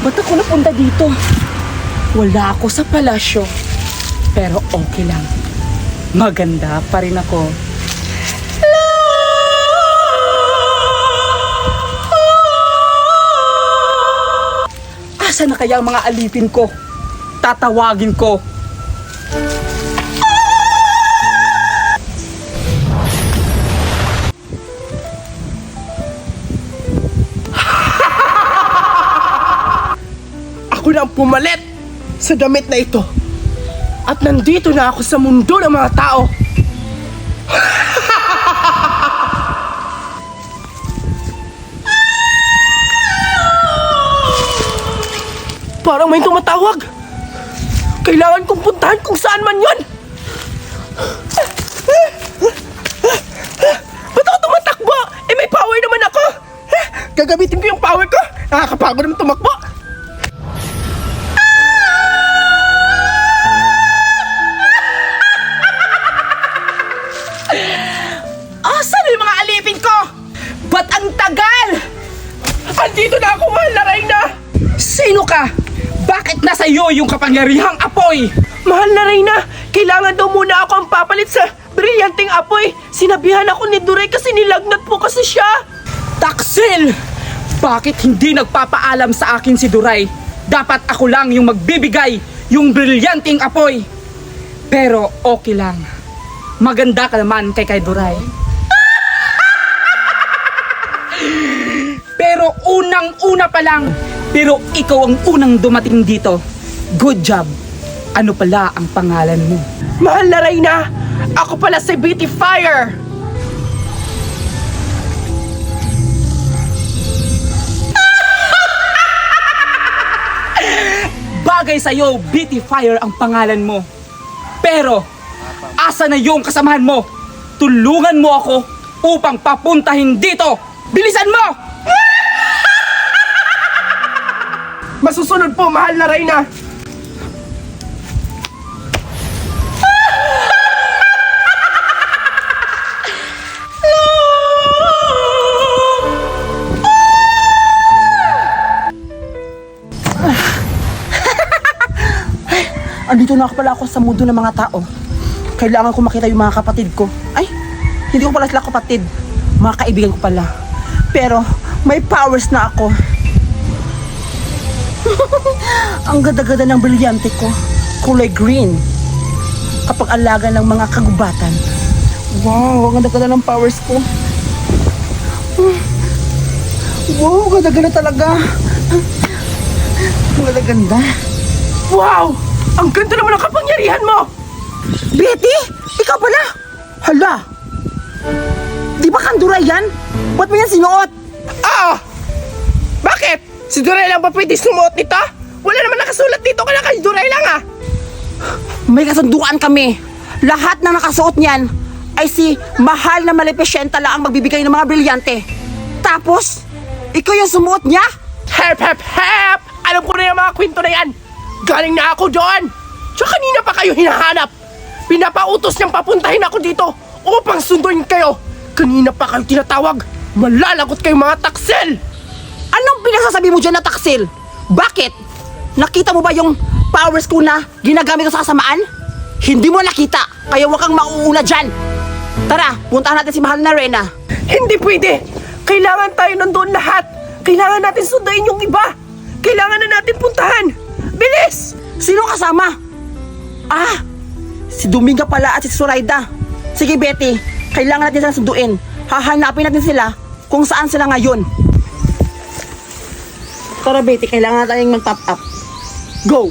Ba't ako napunta dito? Wala ako sa palasyo. Pero okay lang. Maganda pa rin ako. Asa na kaya ang mga alipin ko? Tatawagin ko. Ako na ang pumalit sa damit na ito. At nandito na ako sa mundo ng mga tao. Parang may tumatawag. Kailangan kong puntahan kung saan man yun. Ba't ako tumatakbo? Eh may power naman ako. Gagamitin ko yung power ko. Nakakapagod naman tumakbo. Asan na yung mga alipin ko? Ba't ang tagal? Andito na ako, mahal na Reyna. Sino ka? Bakit nasa iyo yung kapangyarihang apoy? Mahal na Reyna, kailangan daw muna ako ang papalit sa brilyanteng apoy. Sinabihan ako ni Duray kasi nilagnat po kasi siya. Taksil! Bakit hindi nagpapaalam sa akin si Duray? Dapat ako lang yung magbibigay yung brilyanting apoy. Pero okay lang. Maganda ka naman kay Duray. Pero unang-una pa lang. Pero ikaw ang unang dumating dito. Good job. Ano pala ang pangalan mo? Mahal na Reyna, ako pala si Beautifier. Bagay sa'yo, Beautifier ang pangalan mo. Pero, asa na yung kasamahan mo? Tulungan mo ako upang papuntahin dito. Bilisan mo! Masusunod po, mahal na Reyna. Andito na pala ako sa mundo ng mga tao. Kailangan ko makita yung mga kapatid ko. Ay, hindi ko pala sila kapatid. Mga kaibigan ko pala. Pero, may powers na ako. Ang ganda-ganda ng brilyante ko. Kulay green. Kapag alaga ng mga kagubatan. Wow, ang ganda-ganda ng powers ko. Wow, ganda-ganda talaga. Ang ganda-ganda. Wow! Ang ganda naman ang kapangyarihan mo! Betty, ikaw pala? Hala! Di ba kanduray yan? Ba't mo yan sinuot? Ah! Bakit? Si Duray lang ba pwede sumuot nito? Wala naman nakasulat dito, kaya kay Duray lang ah! May kasunduan kami. Lahat na nakasuot niyan ay si mahal na Maleficenta lang ang magbibigay ng mga brilyante. Tapos, ikaw yung sumuot niya? Hep, hep, hep! Alam ko na yung mga kwento na yan! Galing na ako doon! Tsaka kanina pa kayo hinahanap! Pinapautos niyang papuntahin ako dito upang sunduin kayo! Kanina pa kayo tinatawag! Malalagot kayo mga taksil! Anong pinagsasabi mo dyan na taksil? Bakit? Nakita mo ba yung powers ko na ginagamit ko sa kasamaan? Hindi mo nakita, kaya huwag kang mauuna dyan. Tara, puntahan natin si mahal na Reyna. Hindi pwede! Kailangan tayo nandoon lahat! Kailangan natin sunduin yung iba! Kailangan na natin puntahan! Bilis! Sino kasama? Ah, si Dominga pala at si Zoraida. Sige Betty, kailangan natin silang sunduin. Hahanapin natin sila kung saan sila ngayon. Tara Betty, kailangan natin mag-top up. Go!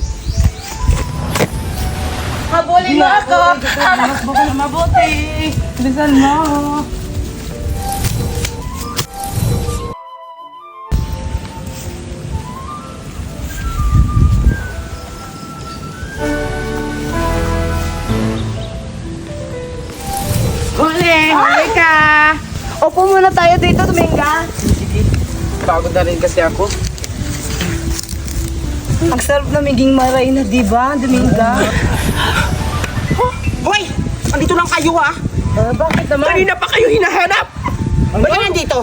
Habulin mo ako! Mabuti! Bilisan mo! Huli ka! Opo muna tayo dito, Dominga. Pagod na rin kasi ako. Ang sarap na maging maray na, di ba, Dominga? Hoy! Andito lang kayo, ah! Bakit naman? Kanina pa kayo hinahanap! Ba't ka nandito?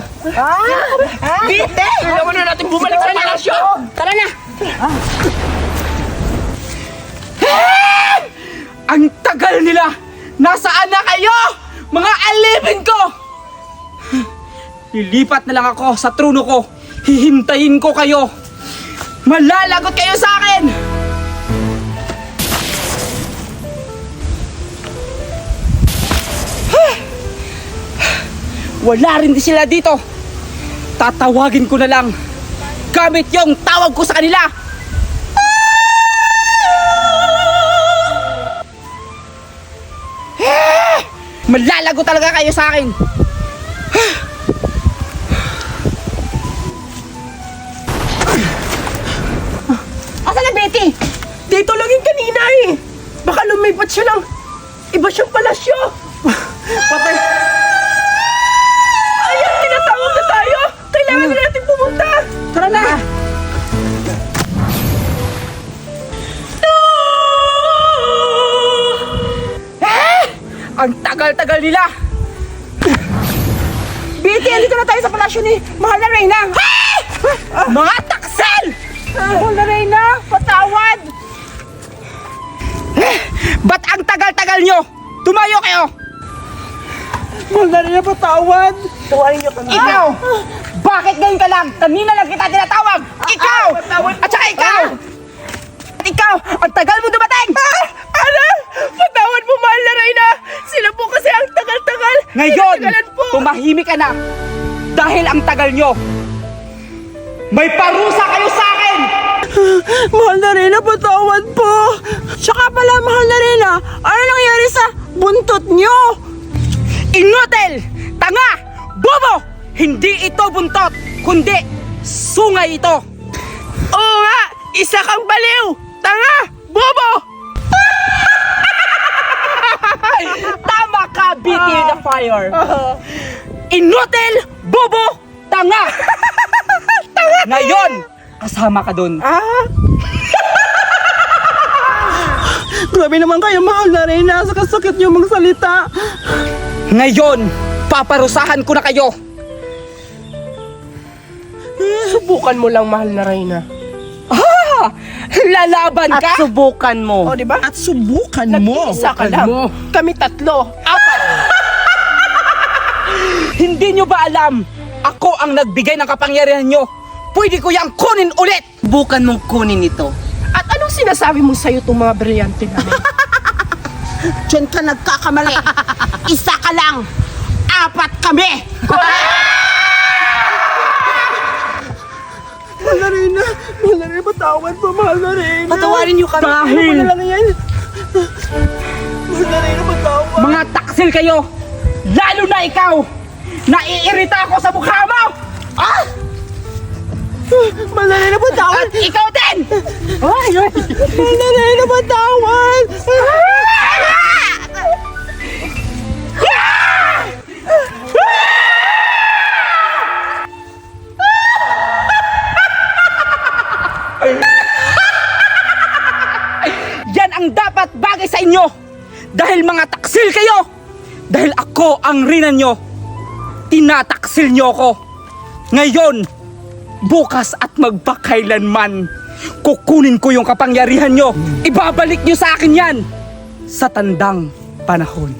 Bite! Kailangan na natin bumalik sa palasyo! Tara na! Ang tagal nila! Nasaan na kayo? Mga alipin ko! Lilipat na lang ako sa trono ko. Hihintayin ko kayo. Malalagot kayo sa akin! Wala rin sila dito. Tatawagin ko na lang gamit yung tawag ko sa kanila. Malalago talaga kayo sa akin. Asa na, Betty? Dito lang yung kanina eh! Baka lumipat siya ng iba siyang palasyo! Patay. Ayan, tinatawag na tayo! Kailangan na natin pumunta! Tara na! Ang tagal-tagal nila. Betty, andito na tayo sa palasyo ni Mahal na Reyna! Mga taksil! Mahal na Reyna, patawad! Ba't ang tagal-tagal nyo? Tumayo kayo! Mahal na Reyna, patawad! Tawarin niyo kami. Ikaw! Bakit ngayon ka lang? Kanina lang kita tinatawag! Ikaw! At saka ikaw! At ikaw! Ang tagal mo dumating! Ano? Patawad mo, mahal na Reyna! Sila po kasi ang tagal-tagal! Ngayon, Tinatagalan po! tumahimik ka na! Dahil ang tagal nyo! May parusa kayo sa akin! Mahal na Reyna, patawad po! Tsaka pala, Mahal na Reyna, ano nangyari sa buntot niyo? Inutil! Tanga! Bobo! Hindi ito buntot, kundi sungay ito! Oo nga! Isa kang baliw! Tanga! Bobo! Tama ka, Beauty in the Fire! Inutil! Bobo! Tanga! Ngayon, kasama ka dun. Grabe naman kayo, Mahal na Reyna, sakit niyo magsalita. Ngayon, paparusahan ko na kayo. Subukan mo lang, mahal na Reyna. Ah! Lalaban At ka? subukan mo. O, di ba? At subukan Nag-iisa ka lang. Kami tatlo. Apat. Hindi nyo ba alam? Ako ang nagbigay ng kapangyarihan nyo. Pwede ko yang kunin ulit. Subukan mong kunin ito. At anong sinasabi mo sa'yo itong mga brilyante namin? Diyan ka nagkakamali. Isa ka lang. Apat kami. Mahal na Reyna, patawad po, Mahal na Reyna. Patawarin niyo kami. Dahil- Ano ba na lang yan? Mahal na Reyna, patawad. Mga taksil kayo. Lalo na ikaw. Naiirita ako sa mukha mo. Ah! Mahal na Reyna, patawad. At ikaw din. Mahal na Reyna, patawad. Yan ang dapat bagay sa inyo. Dahil mga taksil kayo. Dahil ako ang rina nyo. Tinataksil nyo ako. Ngayon, bukas at magpakailanman, kukunin ko yung kapangyarihan nyo. Ibabalik nyo sa akin yan sa tandang panahon.